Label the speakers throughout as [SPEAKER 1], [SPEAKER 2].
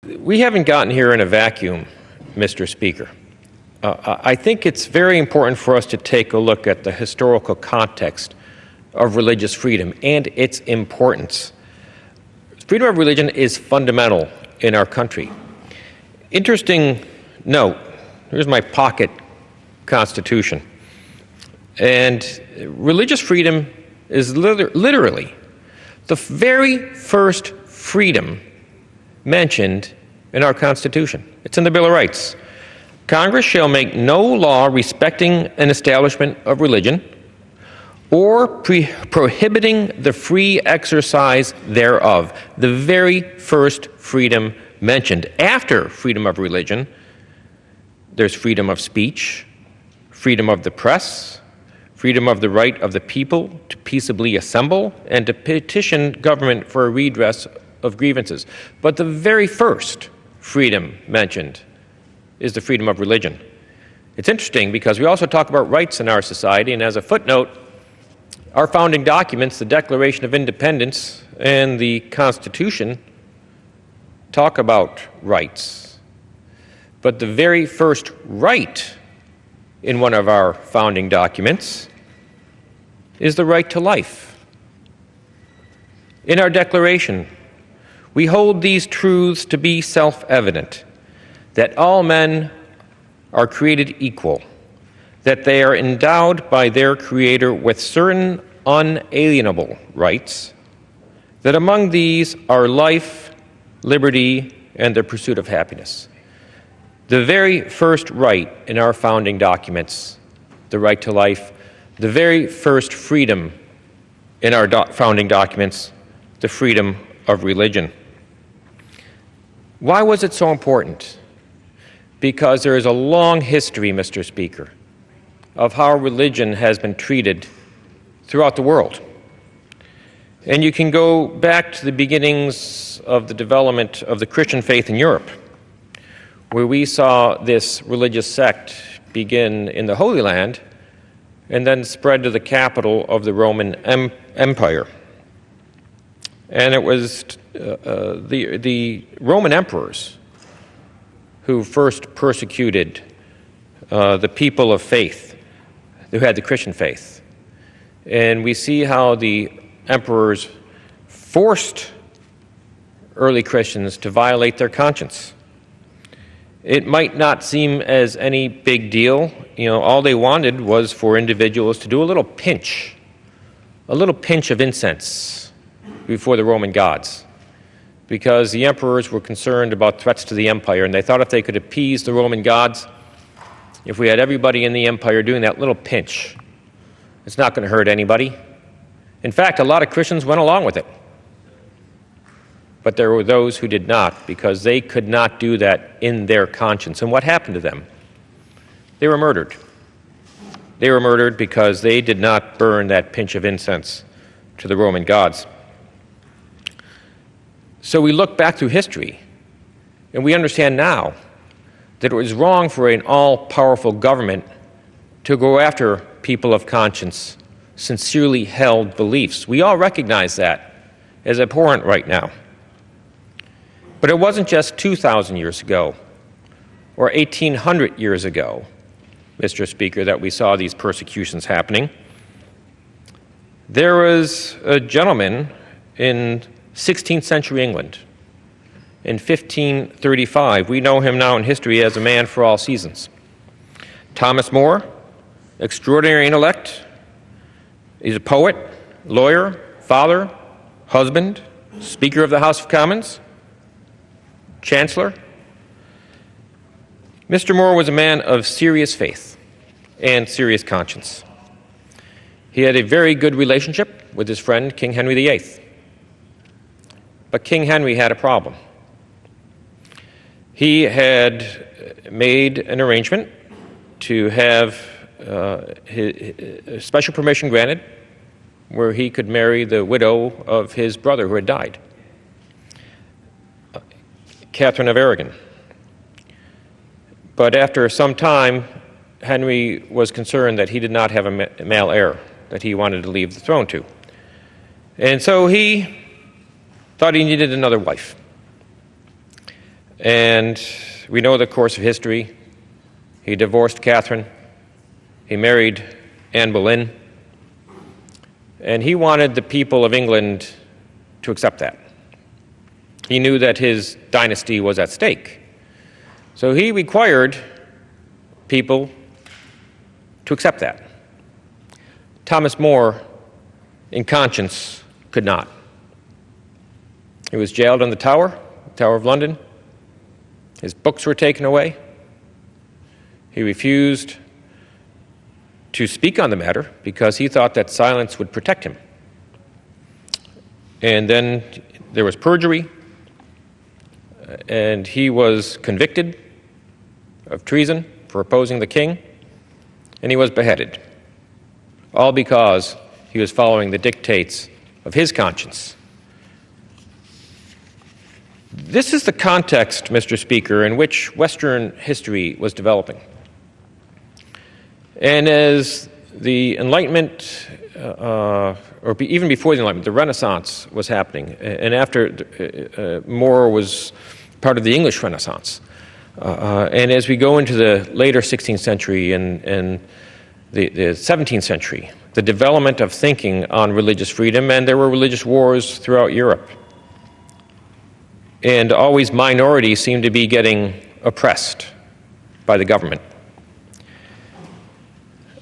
[SPEAKER 1] We haven't gotten here in a vacuum, Mr. Speaker. I think it's very important for us to take a look at the historical context of religious freedom and its importance. Freedom of religion is fundamental in our country. Interesting note, here's my pocket Constitution. And religious freedom is literally the very first freedom mentioned in our Constitution. It's in the Bill of Rights. Congress shall make no law respecting an establishment of religion or prohibiting the free exercise thereof. The very first freedom mentioned. After freedom of religion, there's freedom of speech, freedom of the press, freedom of the right of the people to peaceably assemble and to petition government for a redress of grievances. But the very first freedom mentioned is the freedom of religion. It's interesting because we also talk about rights in our society, and as a footnote, our founding documents, the Declaration of Independence and the Constitution, talk about rights. But the very first right in one of our founding documents is the right to life. In our Declaration, we hold these truths to be self-evident, that all men are created equal, that they are endowed by their Creator with certain unalienable rights, that among these are life, liberty, and the pursuit of happiness. The very first right in our founding documents, the right to life, the very first freedom in our founding documents, the freedom of religion. Why was it so important? Because there is a long history, Mr. Speaker, of how religion has been treated throughout the world. And you can go back to the beginnings of the development of the Christian faith in Europe, where we saw this religious sect begin in the Holy Land and then spread to the capital of the Roman Empire. And it was the Roman emperors who first persecuted the people of faith who had the Christian faith. And we see how the emperors forced early Christians to violate their conscience. It might not seem as any big deal. All they wanted was for individuals to do a little pinch of incense before the Roman gods, because the emperors were concerned about threats to the empire, and they thought if they could appease the Roman gods, if we had everybody in the empire doing that little pinch, it's not going to hurt anybody. In fact, a lot of Christians went along with it. But there were those who did not, because they could not do that in their conscience. And what happened to them? They were murdered. They were murdered because they did not burn that pinch of incense to the Roman gods. So we look back through history, and we understand now that it was wrong for an all-powerful government to go after people of conscience, sincerely held beliefs. We all recognize that as abhorrent right now. But it wasn't just 2,000 years ago or 1,800 years ago, Mr. Speaker, that we saw these persecutions happening. There was a gentleman in 16th century England in 1535. We know him now in history as a man for all seasons. Thomas More, extraordinary intellect. He's a poet, lawyer, father, husband, Speaker of the House of Commons, Chancellor. Mr. More was a man of serious faith and serious conscience. He had a very good relationship with his friend, King Henry VIII. But King Henry had a problem. He had made an arrangement to have his special permission granted where he could marry the widow of his brother who had died, Catherine of Aragon. But after some time, Henry was concerned that he did not have a male heir that he wanted to leave the throne to. And so he thought he needed another wife. And we know the course of history. He divorced Catherine. He married Anne Boleyn. And he wanted the people of England to accept that. He knew that his dynasty was at stake. So he required people to accept that. Thomas More, in conscience, could not. He was jailed in the Tower of London. His books were taken away. He refused to speak on the matter because he thought that silence would protect him. And then there was perjury, and he was convicted of treason for opposing the king, and he was beheaded, all because he was following the dictates of his conscience. This is the context, Mr. Speaker, in which Western history was developing. And as the Enlightenment, even before the Enlightenment, the Renaissance was happening, and after More was part of the English Renaissance. And as we go into the later 16th century and the 17th century, the development of thinking on religious freedom, and there were religious wars throughout Europe. And always minorities seemed to be getting oppressed by the government.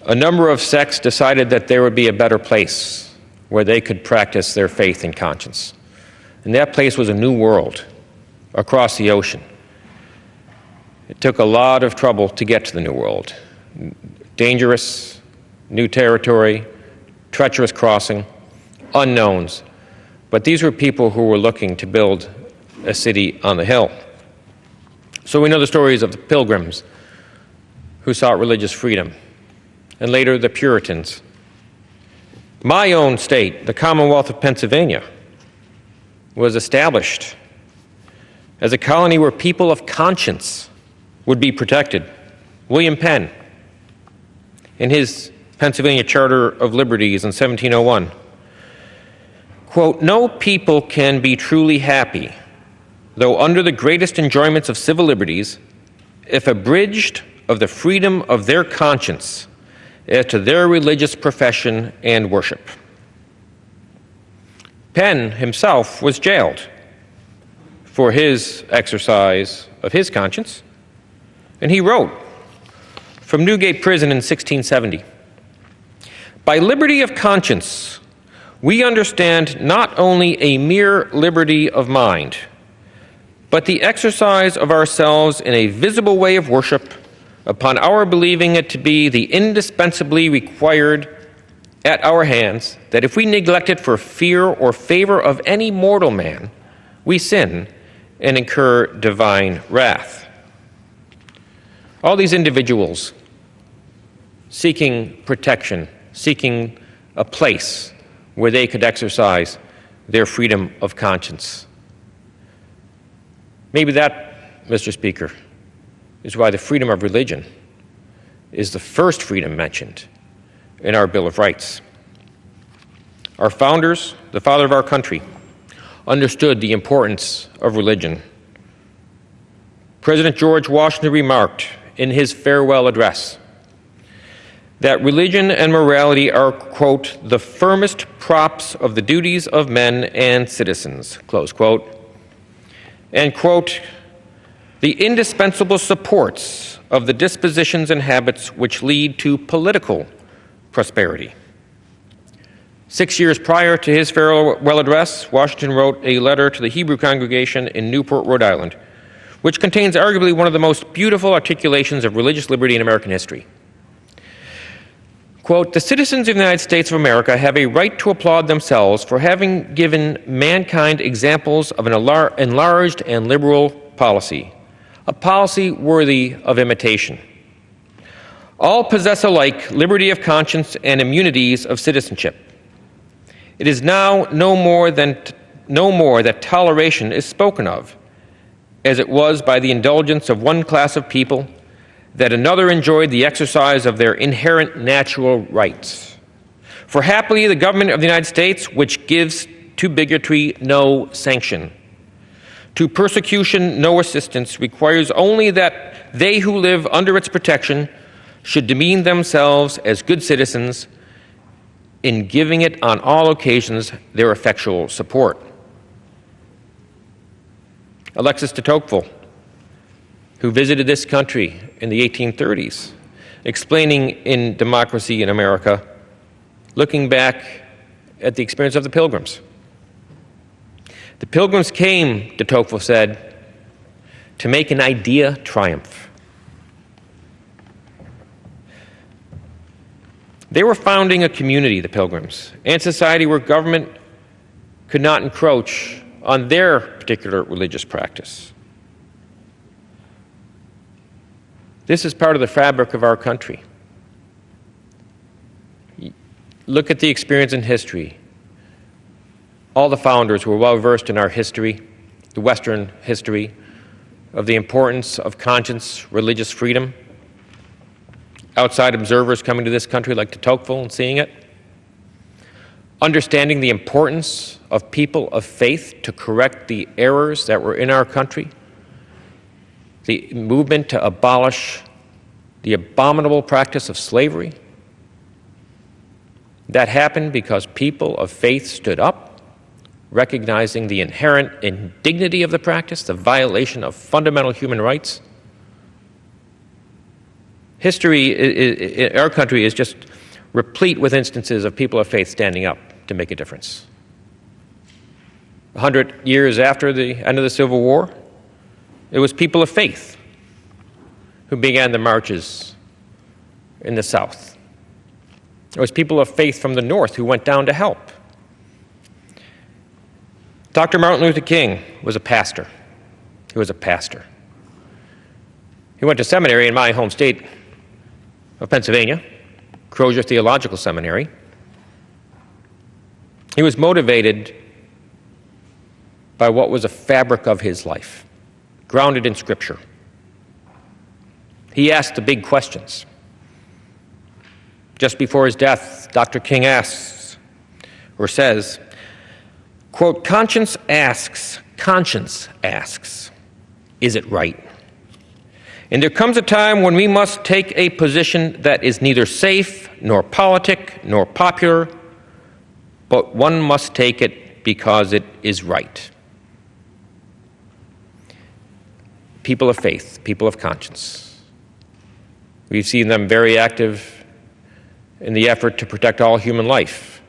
[SPEAKER 1] A number of sects decided that there would be a better place where they could practice their faith and conscience. And that place was a new world across the ocean. It took a lot of trouble to get to the New World. Dangerous, new territory, treacherous crossing, unknowns. But these were people who were looking to build a city on the hill. So we know the stories of the Pilgrims who sought religious freedom, and later the Puritans. My own state, the Commonwealth of Pennsylvania, was established as a colony where people of conscience would be protected. William Penn, in his Pennsylvania Charter of Liberties in 1701, quote, "No people can be truly happy, though under the greatest enjoyments of civil liberties, if abridged of the freedom of their conscience as to their religious profession and worship." Penn himself was jailed for his exercise of his conscience, and he wrote from Newgate Prison in 1670, "By liberty of conscience, we understand not only a mere liberty of mind, but the exercise of ourselves in a visible way of worship, upon our believing it to be the indispensably required at our hands, that if we neglect it for fear or favor of any mortal man, we sin and incur divine wrath." All these individuals seeking protection, seeking a place where they could exercise their freedom of conscience. Maybe that, Mr. Speaker, is why the freedom of religion is the first freedom mentioned in our Bill of Rights. Our founders, the father of our country, understood the importance of religion. President George Washington remarked in his farewell address that religion and morality are, quote, "the firmest props of the duties of men and citizens," close quote, and, quote, "the indispensable supports of the dispositions and habits which lead to political prosperity." 6 years prior to his farewell address, Washington wrote a letter to the Hebrew congregation in Newport, Rhode Island, which contains arguably one of the most beautiful articulations of religious liberty in American history. Quote, "The citizens of the United States of America have a right to applaud themselves for having given mankind examples of an enlarged and liberal policy, a policy worthy of imitation. All possess alike liberty of conscience and immunities of citizenship. It is now no more that toleration is spoken of, as it was by the indulgence of one class of people, that another enjoyed the exercise of their inherent natural rights. For happily the government of the United States, which gives to bigotry no sanction, To persecution, no assistance requires only that they who live under its protection should demean themselves as good citizens in giving it on all occasions their effectual support. Alexis de Tocqueville, who visited this country in the 1830s, explaining in Democracy in America, looking back at the experience of the Pilgrims. The Pilgrims came, de Tocqueville said, to make an idea triumph. They were founding a community, the Pilgrims, and society where government could not encroach on their particular religious practice. This is part of the fabric of our country. Look at the experience in history. All the founders were well versed in our history, the Western history, of the importance of conscience, religious freedom. Outside observers coming to this country like de Tocqueville and seeing it. Understanding the importance of people of faith to correct the errors that were in our country. The movement to abolish the abominable practice of slavery. That happened because people of faith stood up, recognizing the inherent indignity of the practice, the violation of fundamental human rights. History in our country is just replete with instances of people of faith standing up to make a difference. 100 years after the end of the Civil War, it was people of faith who began the marches in the South. It was people of faith from the North who went down to help. Dr. Martin Luther King was a pastor. He was a pastor. He went to seminary in my home state of Pennsylvania, Crozier Theological Seminary. He was motivated by what was a fabric of his life, grounded in Scripture. He asked the big questions. Just before his death, Dr. King asks, or says, quote, conscience asks, is it right? And there comes a time when we must take a position that is neither safe, nor politic, nor popular, but one must take it because it is right. People of faith, people of conscience. We've seen them very active in the effort to protect all human life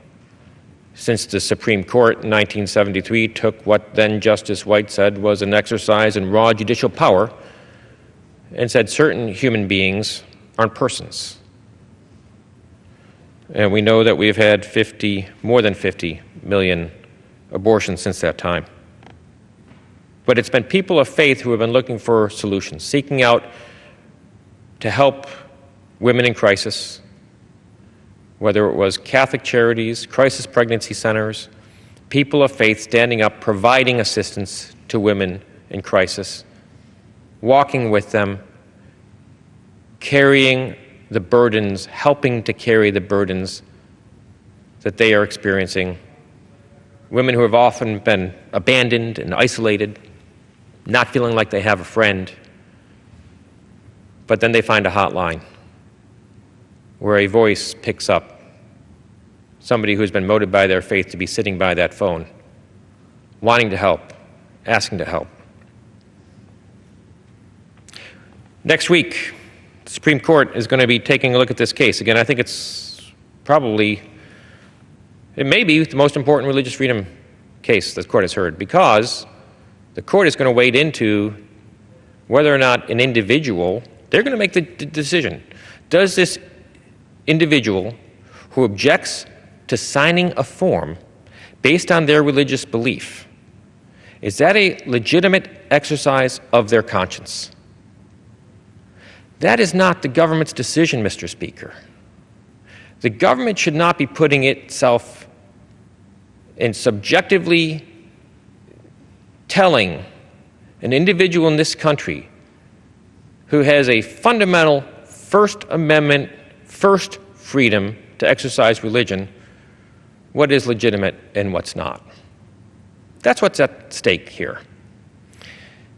[SPEAKER 1] since the Supreme Court in 1973 took what then Justice White said was an exercise in raw judicial power and said certain human beings aren't persons. And we know that we've had more than 50 million abortions since that time. But it's been people of faith who have been looking for solutions, seeking out to help women in crisis, whether it was Catholic charities, crisis pregnancy centers, people of faith standing up, providing assistance to women in crisis, walking with them, carrying the burdens, helping to carry the burdens that they are experiencing. Women who have often been abandoned and isolated, not feeling like they have a friend, but then they find a hotline where a voice picks up, somebody who's been motivated by their faith to be sitting by that phone, wanting to help, asking to help. Next week, the Supreme Court is going to be taking a look at this case. Again, I think it may be the most important religious freedom case the court has heard, because the court is going to wade into whether or not an individual, they're going to make the decision. Does this individual who objects to signing a form based on their religious belief, is that a legitimate exercise of their conscience? That is not the government's decision, Mr. Speaker. The government should not be putting itself in subjectively telling an individual in this country who has a fundamental First Amendment, first freedom to exercise religion, what is legitimate and what's not. That's what's at stake here.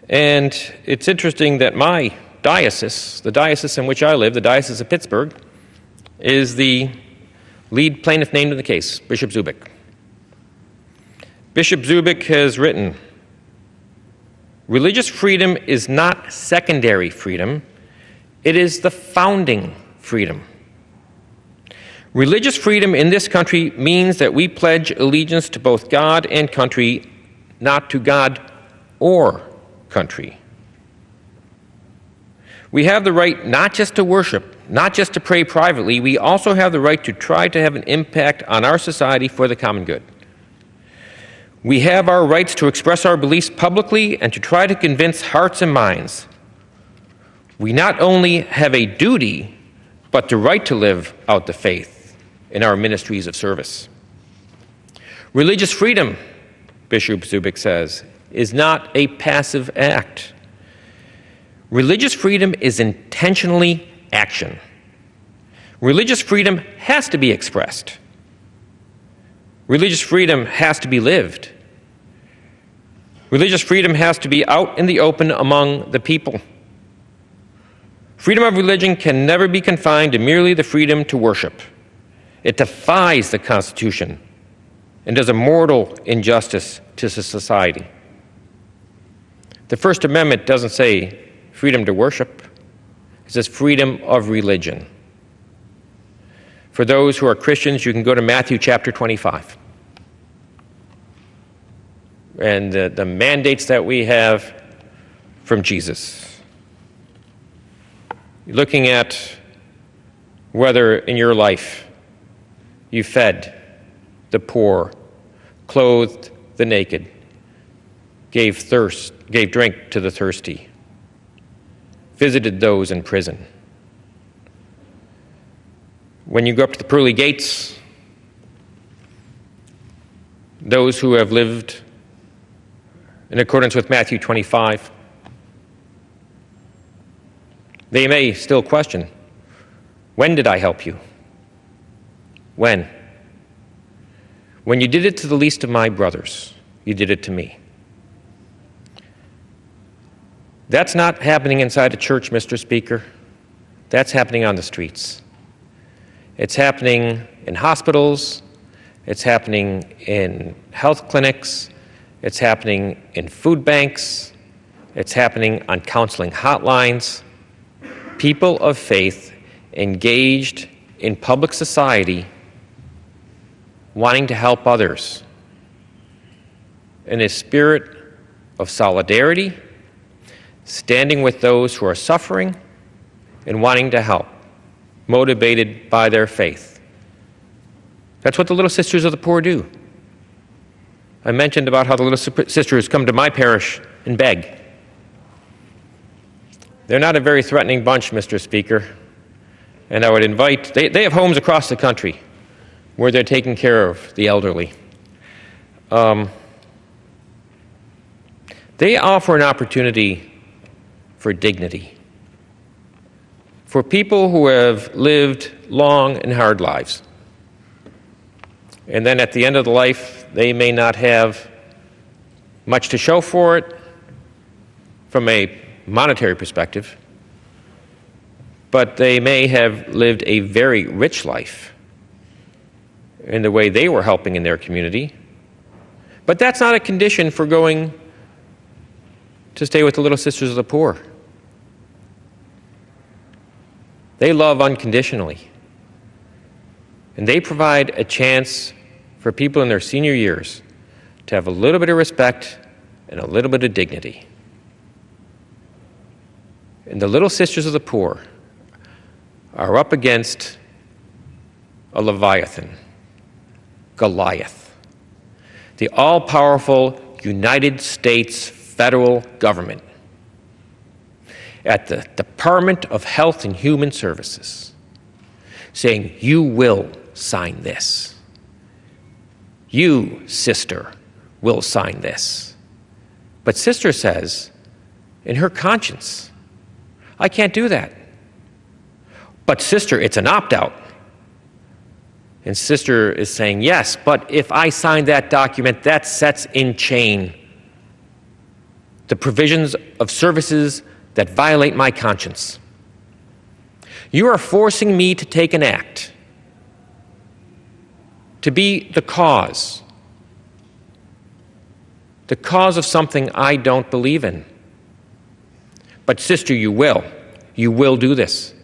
[SPEAKER 1] And it's interesting that my diocese, the diocese in which I live, the Diocese of Pittsburgh, is the lead plaintiff named in the case, Bishop Zubik. Bishop Zubik has written, "Religious freedom is not secondary freedom, it is the founding freedom. Religious freedom in this country means that we pledge allegiance to both God and country, not to God or country. We have the right not just to worship, not just to pray privately, we also have the right to try to have an impact on our society for the common good. We have our rights to express our beliefs publicly and to try to convince hearts and minds. We not only have a duty, but the right to live out the faith in our ministries of service. Religious freedom," Bishop Zubik says, "is not a passive act. Religious freedom is intentionally action. Religious freedom has to be expressed. Religious freedom has to be lived. Religious freedom has to be out in the open among the people. Freedom of religion can never be confined to merely the freedom to worship. It defies the Constitution and does a mortal injustice to society. The First Amendment doesn't say freedom to worship. It says freedom of religion. For those who are Christians, you can go to Matthew chapter 25. And the mandates that we have from Jesus. Looking at whether in your life you fed the poor, clothed the naked, gave drink to the thirsty, visited those in prison. When you go up to the pearly gates, those who have lived in accordance with Matthew 25, they may still question, when did I help you? When? When you did it to the least of my brothers, you did it to me. That's not happening inside a church, Mr. Speaker. That's happening on the streets. It's happening in hospitals. It's happening in health clinics. It's happening in food banks. It's happening on counseling hotlines. People of faith engaged in public society wanting to help others in a spirit of solidarity, standing with those who are suffering and wanting to help, motivated by their faith. That's what the Little Sisters of the Poor do. I mentioned about how the Little Sisters come to my parish and beg. They're not a very threatening bunch, Mr. Speaker, and I would invite, they have homes across the country where they're taking care of the elderly. They offer an opportunity for dignity, for people who have lived long and hard lives. And then at the end of the life, they may not have much to show for it from a monetary perspective, but they may have lived a very rich life in the way they were helping in their community. But that's not a condition for going to stay with the Little Sisters of the Poor. They love unconditionally. And they provide a chance for people in their senior years to have a little bit of respect and a little bit of dignity. And the Little Sisters of the Poor are up against a Leviathan, Goliath, the all-powerful United States federal government at the Department of Health and Human Services, saying, you will sign this. You, sister, will sign this. But sister says, in her conscience, I can't do that. But sister, it's an opt-out. And sister is saying, yes, but if I sign that document, that sets in chain the provisions of services that violate my conscience. You are forcing me to take an act, to be the cause of something I don't believe in. But sister, you will. You will do this.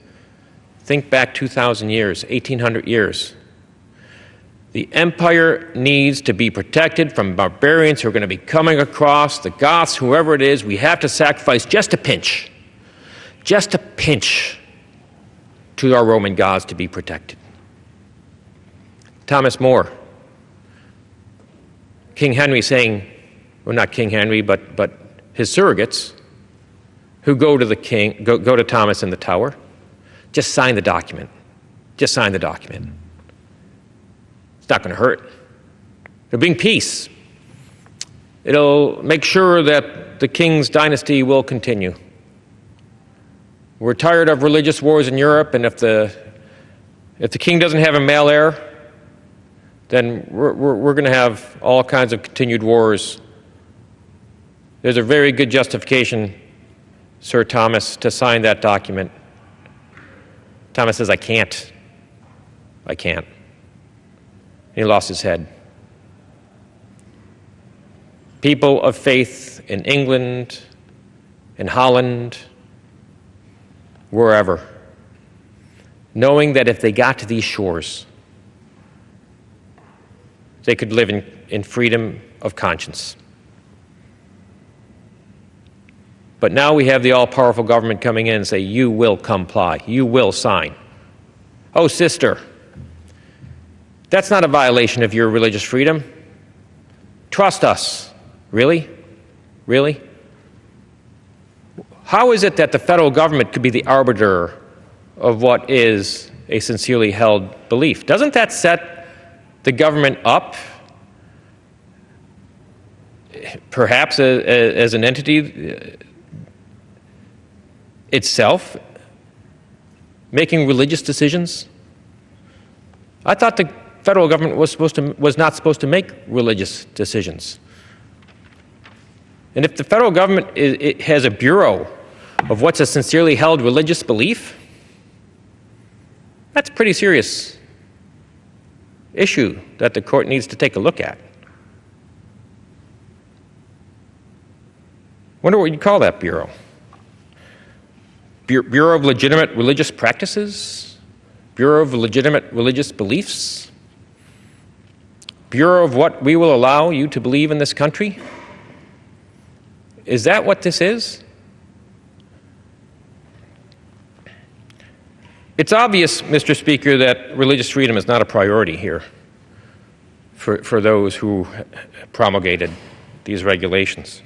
[SPEAKER 1] Think back 2,000 years, 1,800 years. The empire needs to be protected from barbarians who are going to be coming across, the Goths, whoever it is. We have to sacrifice just a pinch to our Roman gods to be protected. Thomas More, King Henry saying, well, not King Henry, but his surrogates who go to the king, go to Thomas in the tower, just sign the document. Just sign the document. It's not going to hurt. It'll bring peace. It'll make sure that the king's dynasty will continue. We're tired of religious wars in Europe, and if the king doesn't have a male heir, then we're going to have all kinds of continued wars. There's a very good justification, Sir Thomas, to sign that document. Thomas says, I can't. And he lost his head. People of faith in England, in Holland, wherever, knowing that if they got to these shores, they could live in freedom of conscience. But now we have the all-powerful government coming in and say, you will comply, you will sign. Oh, sister, that's not a violation of your religious freedom. Trust us. Really? Really? How is it that the federal government could be the arbiter of what is a sincerely held belief? Doesn't that set the government up, perhaps as an entity itself, making religious decisions? I thought the federal government was not supposed to make religious decisions. And if the federal government it has a bureau of what's a sincerely held religious belief, that's a pretty serious issue that the court needs to take a look at. Wonder what you'd call that bureau? Bureau of Legitimate Religious Practices? Bureau of Legitimate Religious Beliefs? Bureau of what we will allow you to believe in this country? Is that what this is? It's obvious, Mr. Speaker, that religious freedom is not a priority here for those who promulgated these regulations.